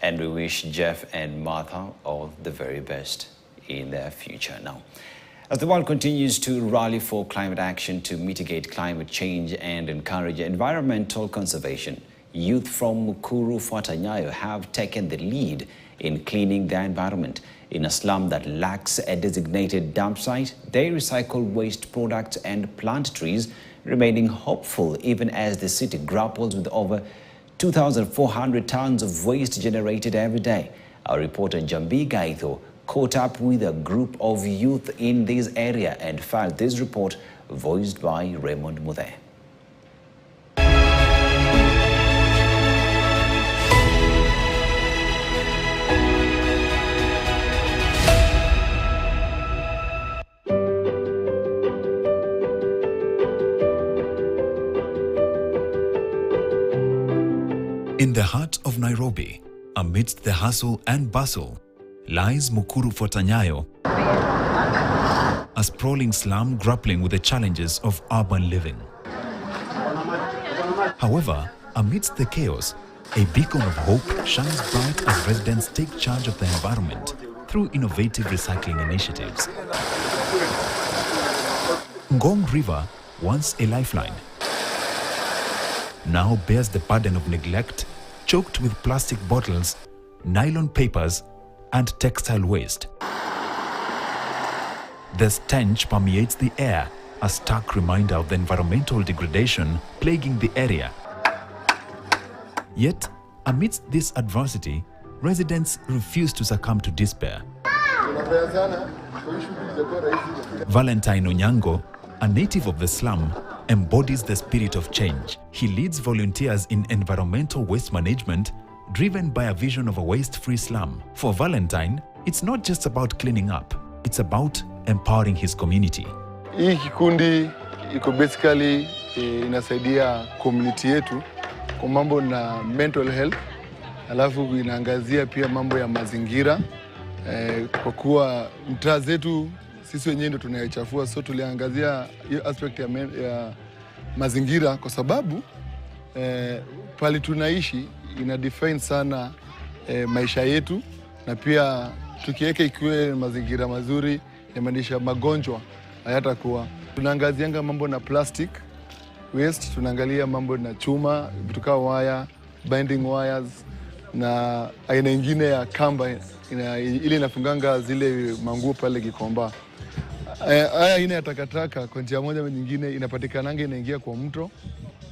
And we wish Jeff and Martha all the very best in their future. Now, as the world continues to rally for climate action to mitigate climate change and encourage environmental conservation, youth from Mukuru have taken the lead in cleaning their environment. In a slum that lacks a designated dump site, they recycle waste products and plant trees, remaining hopeful even as the city grapples with over 2,400 tons of waste generated every day. Our reporter Jambi Gaitho caught up with a group of youth in this area and filed this report, voiced by Raymond Muthe. In the heart of Nairobi, amidst the hustle and bustle, lies Mukuru Trash Trackers, a sprawling slum grappling with the challenges of urban living. However, amidst the chaos, a beacon of hope shines bright as residents take charge of the environment through innovative recycling initiatives. Ngong River, once a lifeline, now bears the burden of neglect, choked with plastic bottles, nylon papers, and textile waste. The stench permeates the air, a stark reminder of the environmental degradation plaguing the area. Yet, amidst this adversity, residents refuse to succumb to despair. Valentine Onyango, a native of the slum, embodies the spirit of change. He leads volunteers in environmental waste management, driven by a vision of a waste-free slum. For Valentine, it's not just about cleaning up, it's about empowering his community. Hii kikundi iko basically inasaidia community yetu kwa mambo na mental health, alafu inaangazia pia mambo ya mazingira, kwa kuwa mtaa zetu sisi wenyewe ndio tunayachafua, so tuliangazia hiyo aspect ya mazingira kwa sababu pale tunaishi ina define sana maisha yetu, na pia tukiweka ikiwe mazingira mazuri inamaanisha magonjwa hayatakuwa. Tunaangazianga mambo na plastic waste, tunaangalia mambo na chuma, vitu kama wire, binding wires na aina nyingine ya kamba ile inafunganga zile manguo pale Gikomba. Haya aina ya takataka kwa njia moja au nyingine inapatikananga inaingia kwa mto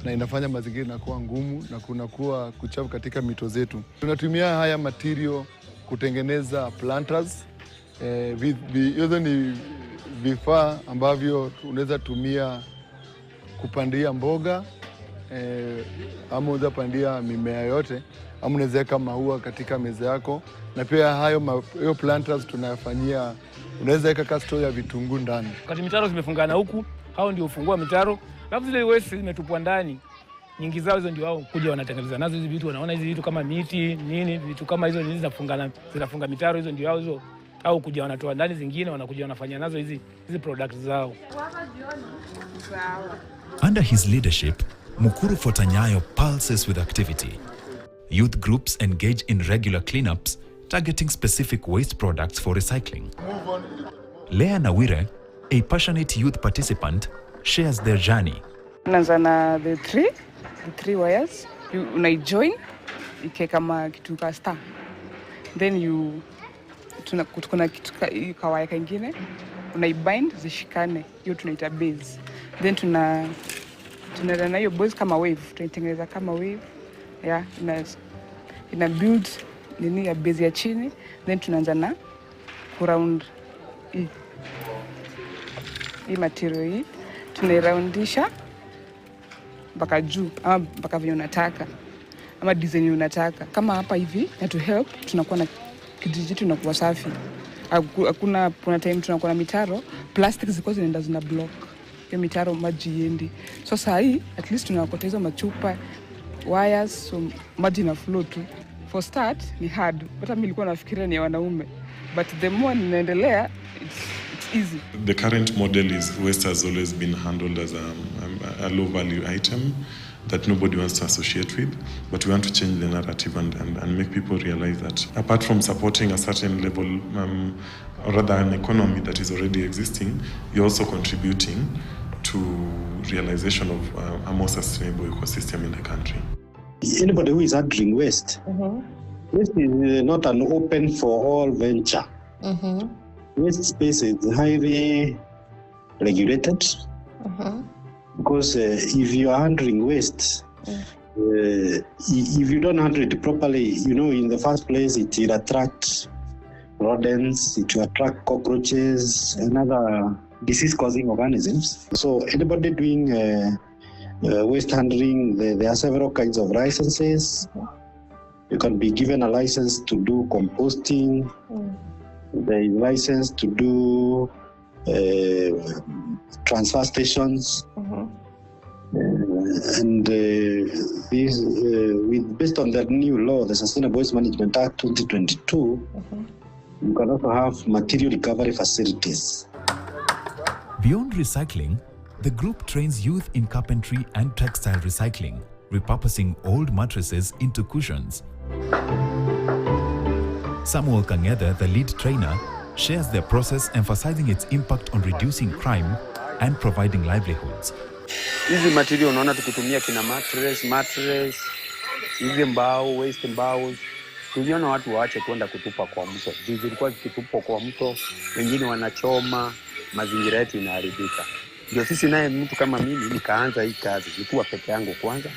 na inafanya mazingira inakuwa ngumu na kunakuwa kuchafu katika mito zetu. Tunatumia haya material kutengeneza planters. Hizo ni vifaa ambavyo unaweza tumia kupandia mboga, ama unaweza pandia mimea yote, ama unaweza weka maua katika meza yako. Na pia hiyo planters tunayafanyia, unaweza weka kasto ya vitunguu ndani. Wakati mitaro zimefungana huku, hao ndio ufungua mitaro. Alafu zile waste zimetupwa ndani, nyingi zao hizo ndio hao kuja wanatengeneza nazo hizi vitu. Wanaona hizi vitu kama miti, nini, vitu kama hizo nini zinafunga mitaro, hizo ndio hao hizo. Au kuja wanatoa ndani, zingine wanakuja wanafanya nazo hizi products zao. Under his leadership, Mukuru Trash Trackers pulses with activity. Youth groups engage in regular cleanups, targeting specific waste products for recycling. Lea Nawire, a passionate youth participant, shares their journey. Unaanza the three wires, unaijoin ike kama kitu ka star. Then kuna kitu kawaya kingine unaibind zishikane, hiyo tunaita base. Then tunarana hiyo base kama wave, tunaitengeneza kama wave. Yeah, ina build nini ya base ya chini, then tunaanza na round hii material hii tunairaundisha mpaka juu ama mpaka vile unataka ama design unataka. Kama hapa hivi na to help tunakuwa na kijiji tunakuwa safi. Kuna time tunakuwa na mitaro, plastic ziko zina block ya mitaro, maji yendi. So saa hii at least tunakota hizo machupa, wires, so maji na flow tu. For start ni hard, hata mimi nilikuwa nafikiria ni wanaume, but the more ninaendelea it's easy. The current model is waste has always been handled as a low value item, that nobody wants to associate with, but we want to change the narrative and make people realize that apart from supporting a certain level, or rather an economy that is already existing, you're also contributing to realization of a more sustainable ecosystem in the country. Anybody who is handling waste, waste is not an open for all venture. Waste space is highly regulated because if you are handling waste, if you don't handle it properly, in the first place it will attract rodents, it will attract cockroaches and other disease-causing organisms. So anybody doing waste handling, there are several kinds of licenses. You can be given a license to do composting. There is license to do transfer stations. And this, based on the new law, the Sustainable Waste Management Act 2022, you can also have material recovery facilities. Beyond recycling, the group trains youth in carpentry and textile recycling, repurposing old mattresses into cushions. Samuel Kangeda, the lead trainer, shares their process, emphasizing its impact on reducing crime and providing livelihoods. Hizi material unaona tukitumia kina mattress, hizi mbao, waste mbao, tuliona watu waache kwenda kutupa kwa mto. Zilikuwa zikitupwa kwa mto, wengine wanachoma, mazingira yetu inaharibika. Ndio sisi naye mtu kama mimi nikaanza hii kazi, nilikuwa peke yangu kwanza.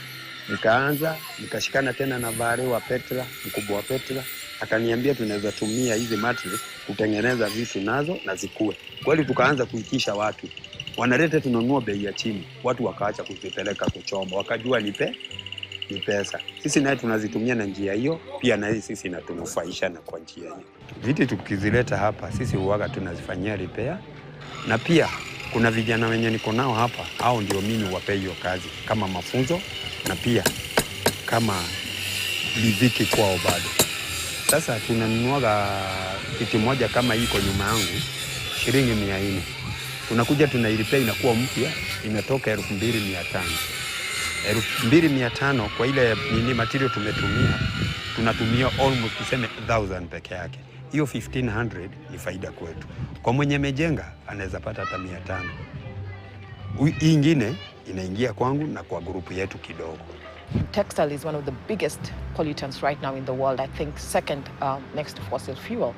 Nikashikana tena na bare wa Petra, mkubwa wa Petra, akaniambia tunaweza tumia hizi mattress kutengeneza vitu nazo na zikue. Kweli tukaanza kuitisha watu. Wanaleta tununua bei ya chini. Watu wakaacha kuzipeleka kuchoma. Wakajua ni pesa. Sisi naye tunazitumia na njia hiyo, pia na sisi inatunufaisha na kwa njia hiyo. Vitu tukizileta hapa, sisi huaga tunazifanyia repair. Na pia kuna vijana wenye niko nao hapa, hao ndio mimi wape hiyo kazi kama mafunzo na pia kama riziki kwao bado. Sasa tunanunuaga kitu moja kama iko nyuma yangu shilingi 400. Tunakuja tunairipea inakuwa mpya, inatoka 2500. 2500 kwa ile material tumetumia, tunatumia almost tuseme 1000 peke yake. Hiyo 1500 ni faida kwetu. Kwa mwenye mejenga anaweza pata hata 500. Hii ingine inaingia kwangu na kwa grupu yetu kidogo. Textile is one of the biggest pollutants right now in the world, I think second next to fossil fuel.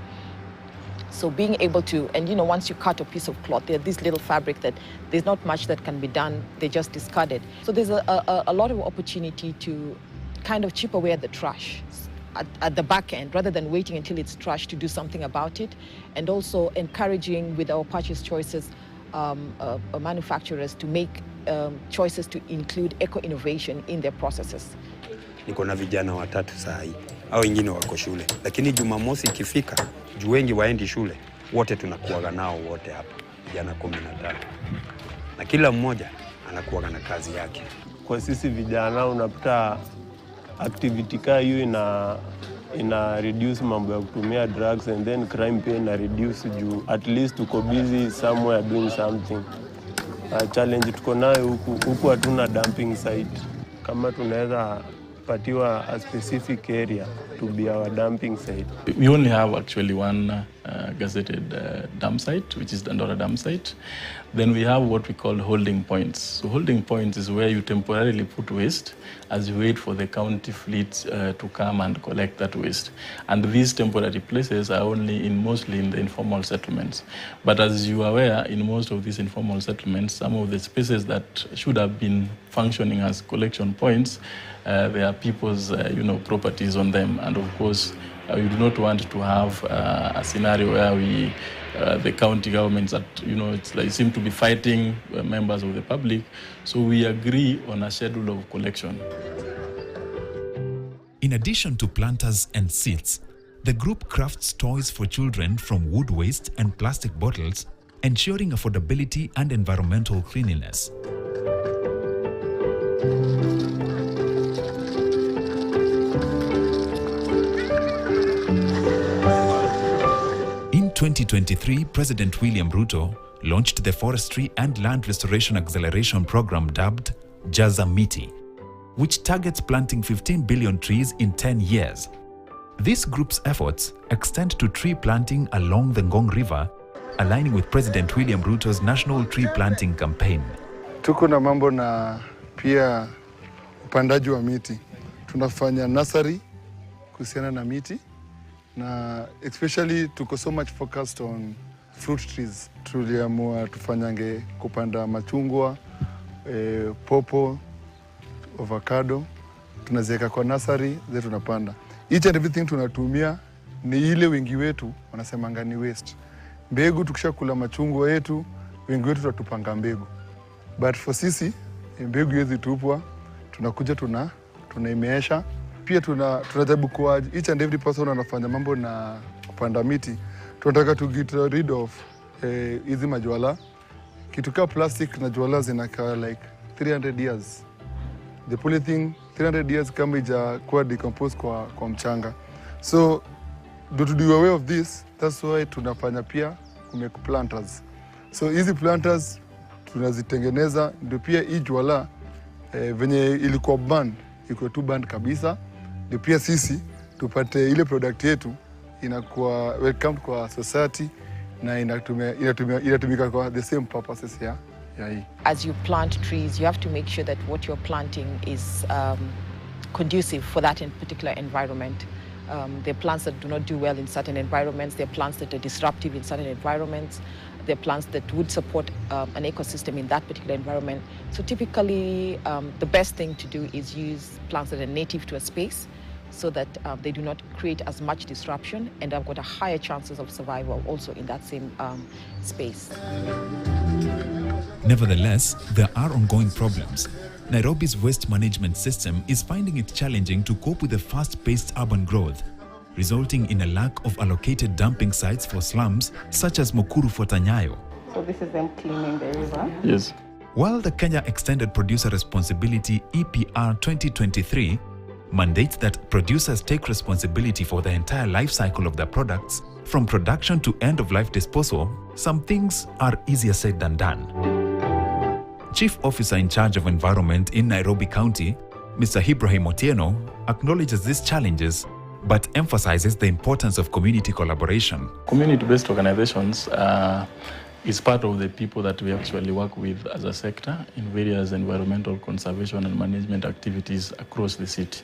So being able to, and once you cut a piece of cloth, there's this little fabric that there's not much that can be done, they just discard it. So there's a lot of opportunity to kind of chip away at the trash at the back end, rather than waiting until it's trash to do something about it, and also encouraging with our purchase choices manufacturers to make choices to include eco-innovation in their processes. Niko na vijana 3 saa hii, au wengine wako shule, lakini Jumamosi ikifika, juu wengi waendi shule, wote tunakuaga nao wote hapa, vijana 15. Na kila mmoja anakuaga na kazi yake. Kwa sisi vijana unapata activity kaa hiyo ina reduce mambo ya kutumia drugs, and then crime pia ina reduce juu at least uko busy somewhere doing something. Challenge tuko nayo huku hatuna dumping site. Kama tunaweza patiwa a specific area to be our dumping site. We only have actually one gazetted dump site, which is the Dandora dump site. Then we have what we call holding points. So holding points is where you temporarily put waste as you wait for the county fleets to come and collect that waste. And these temporary places are only mostly in the informal settlements. But as you are aware, in most of these informal settlements, some of the spaces that should have been functioning as collection points, there are people's properties on them. And of course, we do not want to have a scenario where the county governments seem to be fighting members of the public. So we agree on a schedule of collection. In addition to planters and seeds, the group crafts toys for children from wood waste and plastic bottles, ensuring affordability and environmental cleanliness. In 2023, President William Ruto launched the Forestry and Land Restoration Acceleration Program dubbed Jaza Miti. which targets planting 15 billion trees in 10 years. This group's efforts extend to tree planting along the Ngong River, aligning with President William Ruto's National Tree Planting Campaign. Tuko na mambo na pia upandaji wa miti. Tunafanya nursery kuhusiana na miti, na especially tuko so much focused on fruit trees. Tuliamua tufanyange kupanda machungwa, popo, avocado, tunaziweka kwa nursery, zetu tunapanda. Each and everything tunatumia ni ile wengi wetu wanasemanga ni waste. Mbegu tukishakula machungwa yetu, wengi wetu tutapanga mbegu. But for sisi, mbegu hizi tupwa, tunakuja tunaimeesha. Pia tunajaribu kwa each and every person anafanya mambo na kupanda miti. Tunataka to get rid of hizi majwala. Kitu kama plastic na jwala zinakaa like 300 years. The polythene 300 years kama ijakuwa decompose kwa mchanga. So to be aware of this, that's why tunafanya pia kumake planters. So hizi planters tunazitengeneza ndio pia hii jwala venye ilikuwa banned iko tu banned kabisa, ndio pia sisi tupate ile product yetu inakuwa welcome kwa society na inatumika kwa the same purposes ya hii. As you plant trees, you have to make sure that what you're planting is conducive for that in particular environment. There are plants that do not do well in certain environments. There are plants that are disruptive in certain environments. There are plants that would support an ecosystem in that particular environment. So typically, the best thing to do is use plants that are native to a space so that they do not create as much disruption and have got a higher chances of survival also in that same space. Nevertheless, there are ongoing problems. Nairobi's waste management system is finding it challenging to cope with the fast-paced urban growth, resulting in a lack of allocated dumping sites for slums such as Mukuru Trash. So this is them cleaning the river? Yes. While the Kenya Extended Producer Responsibility EPR 2023 mandates that producers take responsibility for the entire life cycle of their products, from production to end-of-life disposal, some things are easier said than done. Chief Officer in charge of Environment in Nairobi County, Mr. Ibrahim Otieno, acknowledges these challenges but emphasizes the importance of community collaboration. Community-based organizations is part of the people that we actually work with as a sector in various environmental conservation and management activities across the city.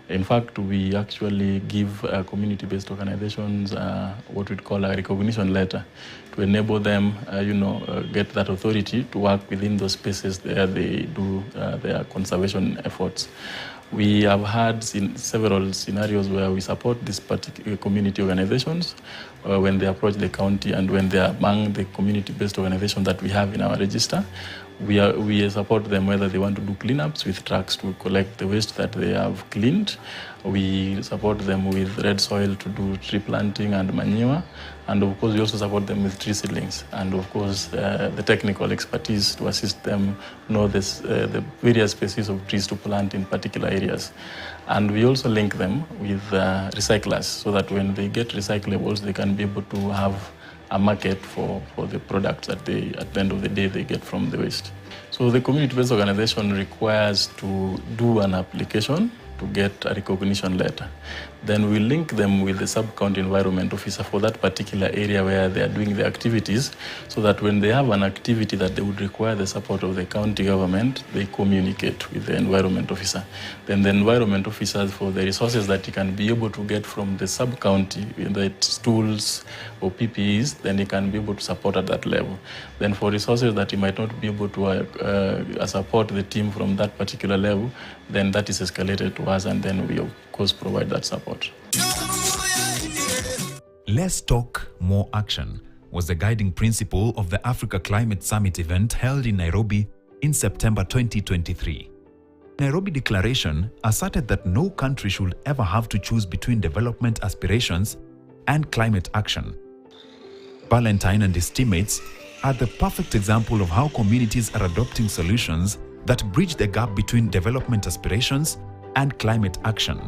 In fact, we actually give community-based organizations what we call a recognition letter to enable them, get that authority to work within those spaces where they do their conservation efforts. We have had several scenarios where we support these particular community organizations when they approach the county and when they are among the community-based organizations that we have in our register. We support them whether they want to do cleanups with trucks to collect the waste that they have cleaned. We support them with red soil to do tree planting and manure. And of course, we also support them with tree seedlings. And of course, the technical expertise to assist them know the various species of trees to plant in particular areas. And we also link them with recyclers so that when they get recyclables, they can be able to have a market for the products that they, at the end of the day, they get from the waste. So the community-based organization requires to do an application to get a recognition letter. Then we link them with the sub-county environment officer for that particular area where they are doing the activities, so that when they have an activity that they would require the support of the county government, they communicate with the environment officer. Then the environment officers, for the resources that he can be able to get from the sub-county, whether it's tools or PPEs, then he can be able to support at that level. Then for resources that he might not be able to support the team from that particular level, then that is escalated to us, and then we of course provide that support. Less talk, more action was the guiding principle of the Africa Climate Summit event held in Nairobi in September 2023. Nairobi Declaration asserted that no country should ever have to choose between development aspirations and climate action. Valentine and his teammates are the perfect example of how communities are adopting solutions that bridge the gap between development aspirations and climate action.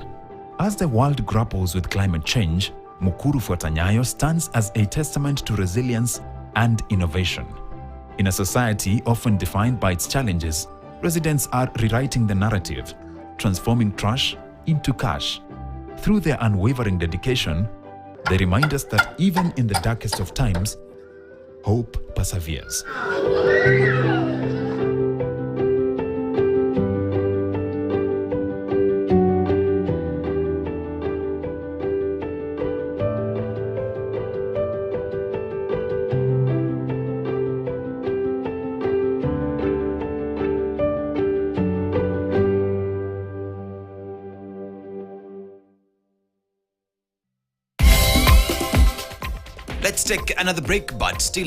As the world grapples with climate change, Mukuru Trash stands as a testament to resilience and innovation. In a society often defined by its challenges, residents are rewriting the narrative, transforming trash into cash. Through their unwavering dedication, they remind us that even in the darkest of times, hope perseveres. Let's take another break, but still